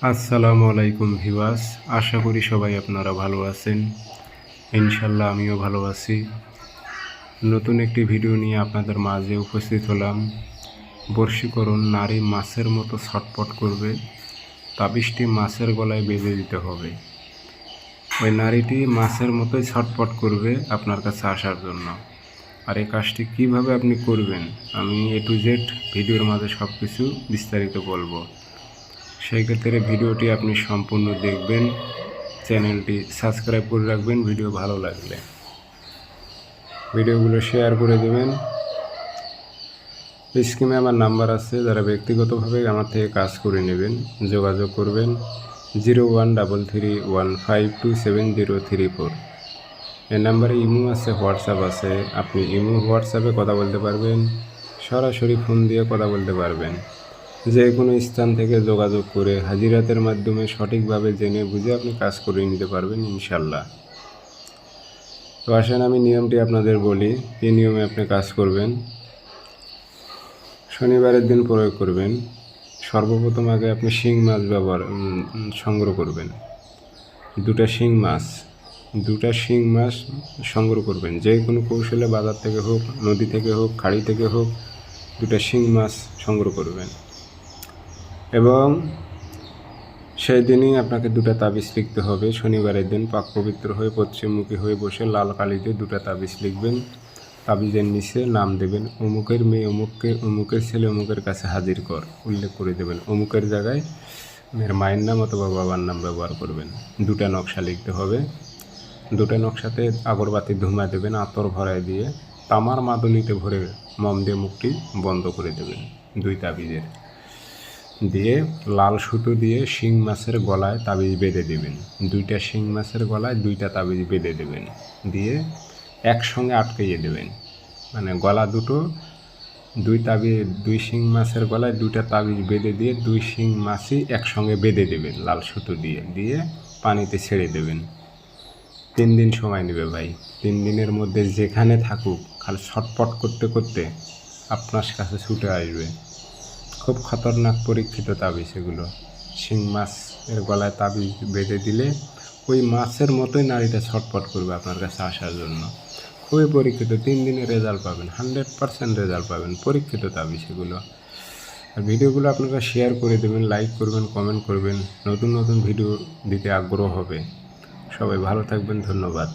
আসসালামু আলাইকুম ভিউয়ার্স, আশা করি সবাই আপনারা ভালো আছেন। ইনশাল্লাহ আমিও ভালো আছি। নতুন একটি ভিডিও নিয়ে আপনাদের মাঝে উপস্থিত হলাম। বশীকরণ নারী মাছের মতো ছটপট করবে, তাবিজটি মাছের গলায় বেঁধে দিতে হবে। ওই নারীটি মাছের মতোই ছটপট করবে আপনার কাছে আসার জন্য। আর এই কাজটি কীভাবে আপনি করবেন আমি A to Z ভিডিওর মাঝে সব কিছু বিস্তারিত বলবো। সেই ক্ষেত্রে ভিডিওটি আপনি সম্পূর্ণ দেখবেন, চ্যানেলটি সাবস্ক্রাইব করে রাখবেন। ভিডিও ভালো লাগলে ভিডিওগুলো শেয়ার করে দেবেন। স্ক্রিনে আমার নাম্বার আছে, যারা ব্যক্তিগতভাবে আমার থেকে কাজ করে নেবেন যোগাযোগ করবেন 013315270034। এই নাম্বারে ইমো আছে, হোয়াটসঅ্যাপ আছে। আপনি ইমো হোয়াটসঅ্যাপে কথা বলতে পারবেন, সরাসরি ফোন দিয়ে কথা বলতে পারবেন। যে কোনো স্থান থেকে যোগাযোগ করে হাজিরাতের মাধ্যমে সঠিকভাবে জেনে বুঝে আপনি কাজ করে নিতে পারবেন ইনশাল্লাহ। তো আসেন আমি নিয়মটি আপনাদের বলি, এই নিয়মে আপনি কাজ করবেন। শনিবারের দিন প্রয়োগ করবেন। সর্বপ্রথম আগে আপনি শিং মাছ সংগ্রহ করবেন। দুটা শিং মাছ সংগ্রহ করবেন। যে কোনো কৌশলে, বাজার থেকে হোক, নদী থেকে হোক, খাড়ি থেকে হোক, দুটা শিং মাছ সংগ্রহ করবেন। এবং সেই দিনই আপনাকে দুটা তাবিজ লিখতে হবে। শনিবারের দিন পাক পবিত্র হয়ে পশ্চিমমুখী হয়ে বসে লাল কালিতে দুটা তাবিজ লিখবেন। তাবিজের নিচে নাম দেবেন, অমুকের মেয়ে অমুককে, অমুকের ছেলে অমুকের কাছে হাজির কর, উল্লেখ করে দেবেন। অমুকের জায়গায় মেয়ের মায়ের নাম অথবা বাবার নাম ব্যবহার করবেন। দুটা নকশা লিখতে হবে। দুটা নকশাতে আগরবাতি ধুমা দেবেন, আতর ভরায় দিয়ে তামার মাদুলিতে ভরে মম দিয়ে মুখটি বন্ধ করে দেবেন। দুই তাবিজের দিয়ে লাল সুতো দিয়ে শিং মাছের গলায় তাবিজ বেঁধে দেবেন। দুইটা শিং মাছের গলায় দুইটা তাবিজ বেঁধে দেবেন, দিয়ে একসঙ্গে আটকাইয়ে দেবেন। মানে গলা দুটো দুই শিং মাছের গলায় দুইটা তাবিজ বেঁধে দিয়ে দুই শিং মাছই একসঙ্গে বেঁধে দেবেন লাল সুতো দিয়ে, দিয়ে পানিতে ছেড়ে দেবেন। 3 দিন সময় নেবে ভাই। 3 দিনের মধ্যে যেখানে থাকুক খালি ছটপট করতে করতে আপনার কাছে ছুটে আসবে। খুব খতরনাক পরীক্ষিত তাবিজ এগুলো। শিং মাছের গলায় তাবিজ বেঁধে দিলে ওই মাছের মতোই নারীটা ছটপট করবে আপনার কাছে আসার জন্য। খুবই পরীক্ষিত, 3 দিনে রেজাল্ট পাবেন, 100% রেজাল্ট পাবেন। পরীক্ষিত তাবিজ এগুলো। আর ভিডিওগুলো আপনারা শেয়ার করে দেবেন, লাইক করবেন, কমেন্ট করবেন। নতুন নতুন ভিডিও দিতে আগ্রহ হবে। সবাই ভালো থাকবেন, ধন্যবাদ।